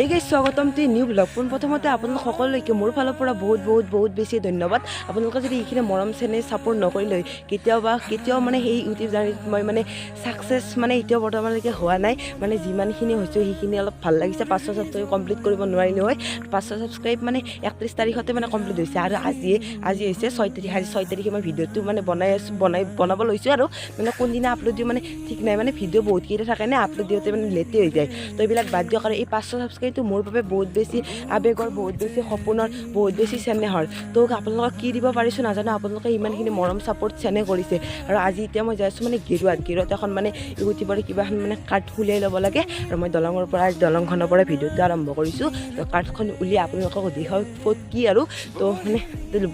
Hey guys স্বাগতম two new blog. পোনপ্ৰথমতে আপোনালোক সকলোলৈকে মোৰ ফালৰ পৰা বহুত বেছি ধন্যবাদ। আপোনালোকে যদি এইখিনি মৰম চেনেহ ছাপোৰ্ট নকৰিলে কেতিয়াও মানে সেই ইউটিউব জাৰ্নিত মই মানে ছাকচেছ মানে এতিয়াও বৰ্তমানলৈকে হোৱা নাই। মানে যিমানখিনি হৈছোঁ সেইখিনি অলপ ভাল লাগিছে। 500 ছাবস্ক্ৰাইব কমপ্লিট কৰিব নোৱাৰিলোঁ হয়। 500 ছাবস্ক্ৰাইব মানে 31 তাৰিখতে মানে কমপ্লিট হৈছে আৰু আজি হৈছে 6 তাৰিখ। আজি 6 তাৰিখে মই ভিডিঅ'টো মানে বনাব লৈছোঁ আৰু মানে কোনদিনা আপলোড দিওঁ মানে ঠিক নাই। মানে ভিডিঅ' বহুতকেইটা থাকে নে, আপলোড দিওঁতে মানে লেটে হৈ যায়। তো এইবিলাক বাদ দিয়ক আৰু এই 500 ছাবস্ক্ৰাইবটো মোৰ বাবে বহুত বেছি আৱেগৰ, বহুত বেছি সপোনৰ, বহুত বেছি চেনেহৰ। তো আপোনালোকক কি দিব পাৰিছোঁ নাজানো। আপোনালোকে ইমানখিনি মৰম ছাপোৰ্ট চেনেহ কৰিছে। আৰু আজি এতিয়া মই যাই আছোঁ মানে গেৰুৱাত এখন মানে ইউটিউবৰে কিবা এখন মানে কাৰ্ড উলিয়াই ল'ব লাগে। আৰু মই দলংখনৰ পৰা ভিডিঅ'টো আৰম্ভ কৰিছোঁ। তো কাৰ্ডখন উলিয়াই আপোনালোকক দেখাওঁ ক'ত কি আৰু। তো মানে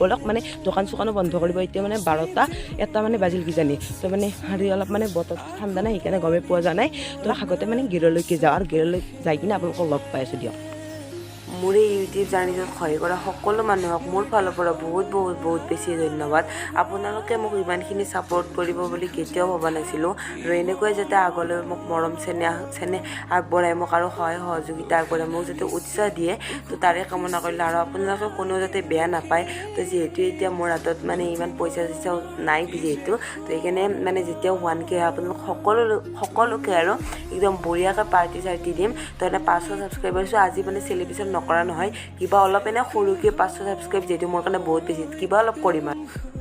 বলক মানে দোকান চোকানো বন্ধ কৰিব। এতিয়া মানে 12টা মানে বাজিল কিজানি। তো মানে আৰু অলপ মানে বতৰ ঠাণ্ডা নাই, সেইকাৰণে গমেই পোৱা যোৱা নাই। তো আগতে মানে গেৰুৱালৈকে যাওঁ আৰু গেৰুৱালৈ যাই কিনে আপোনালোকক লগ পাই আছোঁ দিয়ক। মোৰ এই ইউটিউব জাৰ্নিটোত সহায় কৰা সকলো মানুহক মোৰ ফালৰ পৰা বহুত বেছি ধন্যবাদ। আপোনালোকে মোক ইমানখিনি ছাপোৰ্ট কৰিব বুলি কেতিয়াও ভবা নাছিলোঁ। আৰু এনেকুৱাই যাতে আগলৈ মোক মৰম চেনেহ আগবঢ়াই মোক আৰু সহায় সহযোগিতা আগবঢ়াই মোক যাতে উৎসাহ দিয়ে, তো তাৰে কামনা কৰিলোঁ। আৰু আপোনালোকে কোনেও যাতে বেয়া নাপায়। তো যিহেতু এতিয়া মোৰ হাতত মানে ইমান পইচা নাই যিহেতু, তো সেইকাৰণে মানে যেতিয়া 1K হয় আপোনালোক সকলোকে আৰু একদম বঢ়িয়াকৈ পাৰ্টি চাৰ্টি দিম। তো এনে 500 ছাবস্ক্ৰাইবাৰছো আজি মানে চেলিব্ৰেশ্যন নকৰা নহয়, কিবা অলপ এনে সৰুকৈ 500 ছাবস্ক্ৰাইব যিহেতু মোৰ কাৰণে বহুত বেছি, কিবা অলপ কৰিম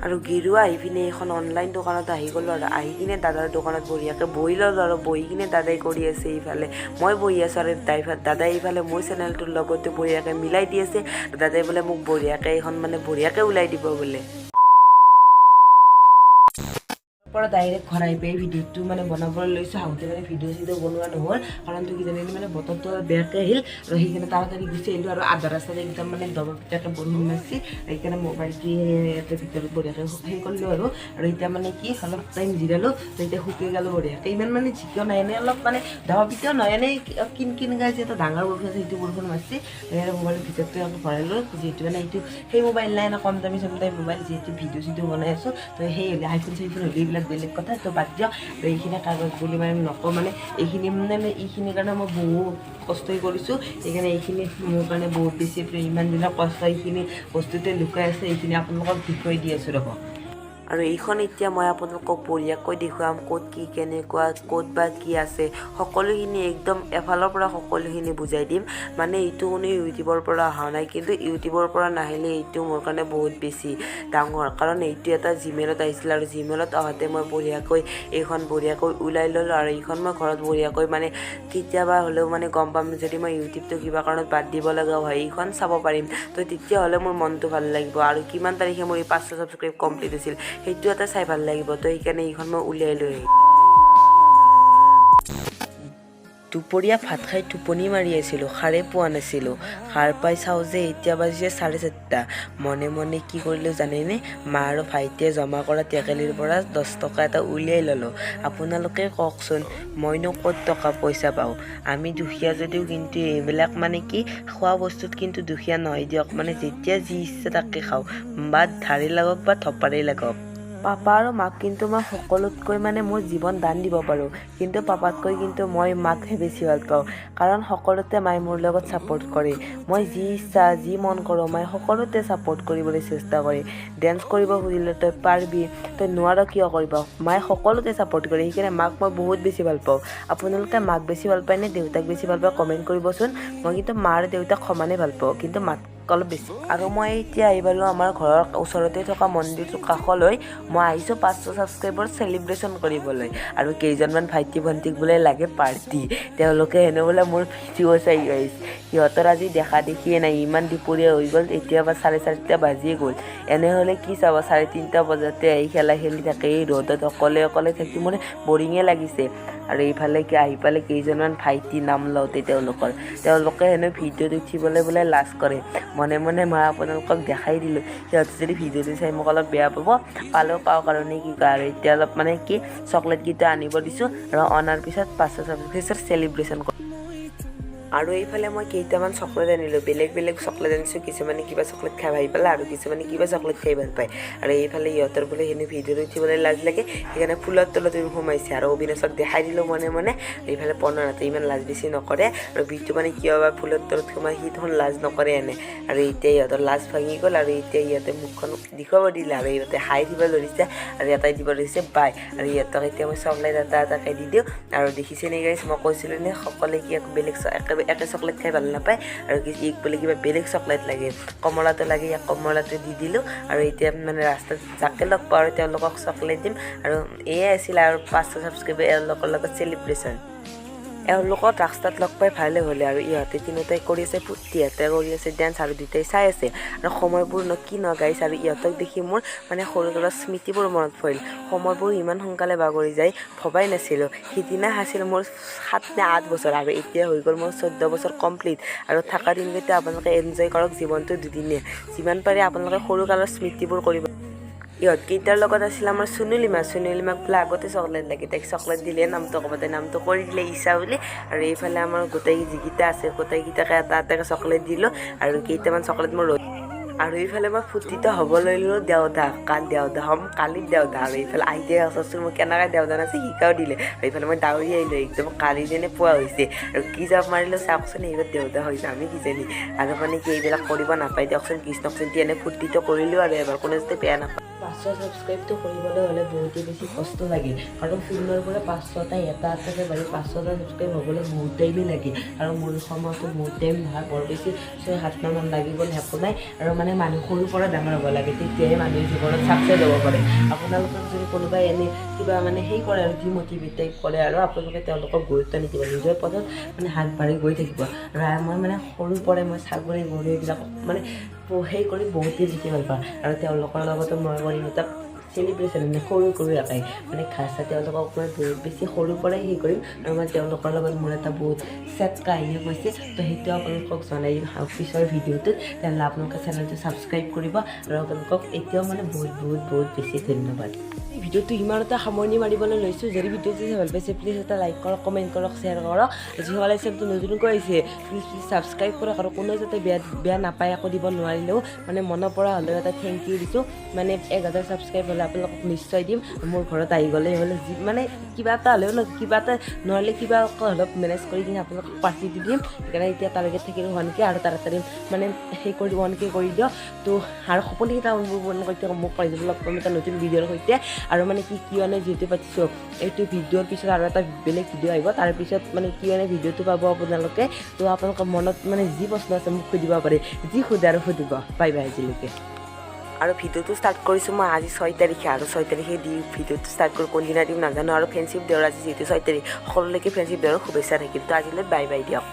আৰু গেৰুৱা আহি পিনে এখন অনলাইন দোকানত আহি গ'লোঁ। আৰু আহি কিনে দাদাৰ দোকানত বঢ়িয়াকৈ বহি ল'লোঁ আৰু বহি কিনে দাদাই কৰি আছে এইফালে মই বহি আছোঁ আৰু দাদাই এইফালে মোৰ চেনেলটোৰ লগতে বঢ়িয়াকৈ মিলাই দি আছে। দাদাই বোলে মোক বঢ়িয়াকৈ ওলাই দিব বোলে। পৰা ডাইৰেক্ট ঘৰ আহি পাই ভিডিঅ'টো মানে বনাবলৈ লৈছোঁ। আহোঁতে মানে ভিডিঅ' বনোৱা নহ'ল, কাৰণটো কি জানে মানে বতৰটো বেয়াকৈ আহিল আৰু সেইকাৰণে তাড়াতাড়ি গুচি আহিলোঁ। আৰু আধা ৰাস্তাতে একদম মানে দবাপিটাকৈ বৰষুণ মাৰিছে, সেইকাৰণে মোবাইলটো ইয়াতে ভিতৰত বঢ়িয়াকৈ সেই কৰিলোঁ আৰু এতিয়া মানে কি অলপ টাইম জিৰালোঁ। তো এতিয়া শুকাই গ'লোঁ বঢ়িয়াকৈ। ইমান মানে জিকিও নাই, এনেই অলপ মানে দবাপিটাও নহয়, এনেই কিন গাইছে এটা ডাঙৰ বৰষুণ আছে, সেইটো বৰষুণ মাৰিছে। সেইকাৰণে মোবাইলৰ ভিতৰটো আকৌ ভৰাই ল'লোঁ। যিহেতু মানে এইটো সেই মোবাইল নাই না, কম দামী মোবাইল, যিহেতু ভিডিঅ' বনাই আছোঁ। তো সেই হ'লে আইফোন চাইফোন হ'লে এইবিলাক বেলেগ কথা। তো বাদ দিয়ক। এইখিনি কাগজ বুলি মানে নকওঁ, মানে এইখিনি এইখিনিৰ কাৰণে মই বহুত কষ্টই কৰিছোঁ। সেইকাৰণে এইখিনি মোৰ কাৰণে বহুত বেছি ইমান দিনৰ কষ্ট এইখিনি বস্তুতে লুকাই আছে, এইখিনি আপোনালোকক দেখুৱাই দি আছোঁ ৰ'ব। আৰু এইখন এতিয়া মই আপোনালোকক বঢ়িয়াকৈ দেখুৱাম ক'ত কি কেনেকুৱা, ক'ত বা কি আছে, সকলোখিনি একদম এফালৰ পৰা সকলোখিনি বুজাই দিম। মানে এইটো কোনো ইউটিউবৰ পৰা অহা নাই, কিন্তু ইউটিউবৰ পৰা নাহিলে এইটো মোৰ কাৰণে বহুত বেছি ডাঙৰ, কাৰণ এইটো এটা জিমেইলত আহিছিল। আৰু জিমেইলত অহাতে মই এইখন বঢ়িয়াকৈ ওলাই ল'লোঁ। আৰু এইখন মই ঘৰত বঢ়িয়াকৈ মানে কেতিয়াবা হ'লেও মানে গম পাম, যদি মই ইউটিউবটো কিবা কাৰণত বাদ দিব লগা হয় এইখন চাব পাৰিম। তো তেতিয়াহ'লে মোৰ মনটো ভাল লাগিব। আৰু কিমান তাৰিখে মোৰ এই 500 ছাবস্ক্ৰাইব কমপ্লিট হৈছিল সেইটো এটা চাই ভাল লাগিব। তো সেইকাৰণে এইখন মই উলিয়াই লৈ দুপৰীয়া ভাত খাই টোপনি মাৰি আছিলোঁ, সাৰে পোৱা নাছিলোঁ। সাৰ পাই চাওঁ যে এতিয়া বাজিছে 4:30। মনে কি কৰিলোঁ জানেনে? মা আৰু ভাইটিয়ে জমা কৰা টেকেলিৰ পৰা 10 টকা এটা উলিয়াই ল'লোঁ। আপোনালোকে কওকচোন, মইনো ক'ত টকা পইচা পাওঁ? আমি দুখীয়া যদিও কিন্তু এইবিলাক মানে কি খোৱা বস্তুত কিন্তু দুখীয়া নহয় দিয়ক। মানে যেতিয়া যি ইচ্ছা তাকে খাওঁ, বা ধাৰে লাগক বা থপাৰেই লাগক। পাপা আৰু মাক কিন্তু মই সকলোতকৈ মানে মোৰ জীৱন দান দিব পাৰোঁ, কিন্তু পাপাতকৈ কিন্তু মই মাকহে বেছি ভাল পাওঁ। কাৰণ সকলোতে মায়ে মোৰ লগত ছাপোৰ্ট কৰে। মই যি ইচ্ছা যি মন কৰোঁ মায়ে সকলোতে ছাপোৰ্ট কৰিবলৈ চেষ্টা কৰে। ডেন্স কৰিব খুজিলে তই পাৰিবি, তই নোৱাৰ কিয় কৰিব, মায়ে সকলোতে ছাপোৰ্ট কৰে। সেইকাৰণে মাক মই বহুত বেছি ভাল পাওঁ। আপোনালোকে মাক বেছি ভাল পায় নে দেউতাক বেছি ভাল পায় কমেণ্ট কৰিবচোন। মই কিন্তু মা আৰু দেউতাক সমানেই ভাল পাওঁ, কিন্তু মাক অলপ বেছি। আৰু মই এতিয়া আহিলোঁ আমাৰ ঘৰৰ ওচৰতে থকা মন্দিৰটোৰ কাষলৈ। মই আহিছোঁ 500 ছাবস্ক্ৰাইবৰ চেলিব্ৰেশ্যন কৰিবলৈ। আৰু কেইজনমান ভাইটি ভণ্টিক বোলে লাগে পাৰ্টি, তেওঁলোকে হেনো বোলে মোৰ ভিডিঅ' চাই আহিছে। সিহঁতৰ আজি দেখা দেখিয়ে নাই, ইমান দুপৰীয়া হৈ গ'ল, এতিয়া বা 4:30 বাজিয়ে গ'ল। এনেহ'লে কি চাব, 3:30 বজাতে আহি খেলা খেলি থাকে। এই ৰ'দত অকলে থাকি মোৰ বৰিঙে লাগিছে। আৰু এইফালে আহি পালে কেইজনমান ভাইটি নাম লওঁতে তেওঁলোকে হেনো ভিডিঅ'ত উঠিবলৈ বোলে লাজ কৰে। মনে মই আপোনালোকক দেখাই দিলোঁ। সিহঁতে যদি ভিডিঅ'টো চাই মোক অলপ বেয়া পালেও পাওঁ, কাৰণে কি কয়। আৰু এতিয়া অলপ মানে কি চকলেটকেইটা আনিব দিছোঁ, আৰু অনাৰ পিছত 500 ছাবস্ক্ৰাইবাৰ চেলিব্ৰেশ্যন কৰিম। আৰু এইফালে মই কেইটামান চকলেট আনিলোঁ, বেলেগ বেলেগ চকলেট আনিছোঁ। কিছুমানে কিবা চকলেট খাই ভাল পালে আৰু কিছুমানে কিবা চকলেট খাই ভাল পায়। আৰু এইফালে ইহঁতৰ বোলে সেনে ভিডিঅ'ত উঠিবলৈ লাজ লাগে, সেইকাৰণে ফুলৰ তলত সোমাইছে। আৰু অবিনাশক দেখাই দিলোঁ মনে মনে। এইফালে পণাতে ইমান লাজ বেছি নকৰে, আৰু বিটু মানে কিয় বা ফুলৰ তলত সোমাই সি দেখোন লাজ নকৰে এনে। আৰু এতিয়া ইহঁতৰ লাজ ভাঙি গ'ল, আৰু এতিয়া ইহঁতে মুখখন দেখুৱাব দিলে, আৰু ইহঁতে হাই দিব ধৰিছে, আৰু এটাই দিব ধৰিছে বাই। আৰু ইহঁতক এতিয়া মই চকলেট এটা এটাকৈ দি দিওঁ। আৰু দেখিছে নে গাইছ, মই কৈছিলোঁ নে সকলোৱে কি বেলেগ একে চকলেট খাই ভাল নাপায়, আৰু ইক বোলে কিবা বেলেগ চকলেট লাগে, কমলাটো লাগে, ইয়াক কমলাটো দি দিলোঁ। আৰু এতিয়া মানে ৰাস্তাত যাকে লগ পাওঁ আৰু তেওঁলোকক চকলেট দিম। আৰু এয়াই আছিল আৰু 500 ছাবস্ক্ৰাইবাৰ এওঁলোকৰ লগত চেলিব্ৰেশ্যন। এওঁলোকক ৰাস্তাত লগ পাই ভালে হ'লে, আৰু ইহঁতে তিনিওটাই কৰি আছে ফূৰ্তি, ইহঁতে কৰি আছে ডেন্স, আৰু দুটাই চাই আছে। আৰু সময়বোৰ কি গাইছ, আৰু ইহঁতক দেখি মোৰ মানে সৰু সৰু স্মৃতিবোৰ মনত পৰিল। সময়বোৰ ইমান সোনকালে বাগৰি যায় ভবাই নাছিলোঁ। সিদিনা আছিল মোৰ 7 নে 8 বছৰ, আৰু এতিয়া হৈ গ'ল মোৰ 14 বছৰ কমপ্লিট। আৰু থকা দিনকেইটা আপোনালোকে এনজয় কৰক, জীৱনটো দুদিনীয়া। যিমান পাৰে আপোনালোকে সৰুকালৰ স্মৃতিবোৰ কৰিব। ইহঁতকেইটাৰ লগত আছিল আমাৰ চুনুলিমাক বোলে আগতে চকলেট লাগে, তাইক চকলেট দিলে নামটো ক'ব, তাই নামটো কৰি দিলে ঈশা বুলি। আৰু এইফালে আমাৰ গোটেই যিকেইটা আছে গোটেইকেইটাকে এটা এটাকৈ চকলেট দিলোঁ, আৰু কেইটামান চকলেট মোৰ আৰু এইফালে মই ফূৰ্তিটো হ'ব লৈলোঁ দেওধা, দেওধা হ'ম কালিত দেওধা। আৰু এইফালে আইতাই আচোন মোক কেনেকৈ দেওধা নাছে শিকাও দিলে। এইফালে মই দাউৰি আহিলোঁ, একদম কালি যেনে পোৱা হৈছে। আৰু কি জাপ মাৰিলোঁ চাওকচোন, এইবাৰ দেওধা হৈছে আমি কিজানি। আৰু মানে কি এইবিলাক কৰিব নাপায় দিয়কচোন, কৃষ্ণক চিন্তি এনে ফূৰ্তিটো কৰিলোঁ। আৰু এবাৰ কোনো যাতে বেয়া নাপায়। 500 ছাবস্ক্ৰাইবটো কৰিবলৈ হ'লে বহুতেই বেছি কষ্ট লাগে, কাৰণ শূন্যৰ পৰা 500টা এটা এটাকৈ বাঢ়ি 500টা ছাবস্ক্ৰাইব হ'বলৈ বহুত টাইমেই লাগে। আৰু মোৰ সময়তো বহুত টাইম নহয়, বৰ বেছি 6-7 মাহমান লাগি গ'ল, একো নাই। আৰু মানে মানুহ সৰুৰ পৰা ডাঙৰ হ'ব লাগে, তেতিয়াহে মানুহে জীৱনত ছাকচেছ হ'ব পাৰে। আপোনালোকক যদি কোনোবাই এনেই কিবা মানে সেই কৰে আৰু ডিম'টিভেট টাইপ কৰে, আৰু আপোনালোকে তেওঁলোকক গুৰুত্ব নিদিব, নিজৰ পথত মানে হাত বাঢ়ি গৈ থাকিব। আৰু মই মানে সৰুৰ পৰাই মই ছাগলী গৰু এইবিলাকক মানে সেই কৰি বহুতেই বেছি ভাল পাওঁ। আৰু তেওঁলোকৰ লগতো মই কৰিম এটা চেলিব্ৰেশ্যন, মানে সৰু একাই মানে খাচ তেওঁলোকক মই বহুত বেছি সৰুৰ পৰাই সেই কৰিম। আৰু মই তেওঁলোকৰ লগত মোৰ এটা বহুত ছেট কাহিনী কৈছে, তো সেইটো আপোনালোকক জনাই দিম পিছৰ ভিডিঅ'টোত। তেনেহ'লে আপোনালোকে চেনেলটো ছাবস্ক্ৰাইব কৰিব, আৰু আপোনালোকক এতিয়াও মানে বহুত বেছি ধন্যবাদ। ভিডিঅ'টো ইমানতে সামৰণি মাৰিবলৈ লৈছোঁ। যদি ভিডিঅ'টো ভাল পাইছে প্লিজ এটা লাইক কৰক, কমেণ্ট কৰক, শ্বেয়াৰ কৰক। যিসকলে চেনেলটো নতুনকৈ আহিছে প্লিজ ছাবস্ক্ৰাইব কৰক, আৰু কোনো যাতে বেয়া নাপায়, একো দিব নোৱাৰিলেও মানে মনৰ পৰা হ'লেও এটা থেংক ইউ দিছোঁ। মানে 1000 ছাবস্ক্ৰাইব হ'লে আপোনালোকক নিশ্চয় দিম। মোৰ ঘৰত আহি গ'লে মানে কিবা এটা হ'লেও কিবা এটা নহ'লে কিবা অলপ মেনেজ কৰি কিনে আপোনালোকক পাৰ্টি দি দিম। সেইকাৰণে এতিয়া টাৰ্গেট থাকিল 1K, আৰু তাড়াতাড়ি মানে সেই কৰি 1K কৰি দিয়ক। তো আৰু সপোনকেইটা পূৰণ কৰি মোক পাই যাব লগ পাম এটা নতুন ভিডিঅ'ৰ সৈতে। আৰু মানে কি মানে যিহেতু পাতিছোঁ এইটো ভিডিঅ'ৰ পিছত আৰু এটা বেলেগ ভিডিঅ' আহিব, তাৰপিছত মানে ভিডিঅ'টো পাব আপোনালোকে। তো আপোনালোকৰ মনত মানে যি প্ৰশ্ন আছে মোক সুধিব পাৰে, যি সোধে আৰু সুধিব। বাই আজিলৈকে। আৰু ভিডিঅ'টো ষ্টাৰ্ট কৰিছোঁ মই আজি 6 তাৰিখে, আৰু 6 তাৰিখে দি ভিডিঅ'টো ষ্টাৰ্ট কৰোঁ, কোনদিনা দিম নাজানো। আৰু ফ্ৰেণ্ডশ্বিপ দেওৰ আজি যিহেতু 6 তাৰিখ, সকলোলৈকে ফ্ৰেণ্ডশ্বিপ দেওৰ শুভেচ্ছা থাকিল। তো আজিলৈ বাই দিয়ক।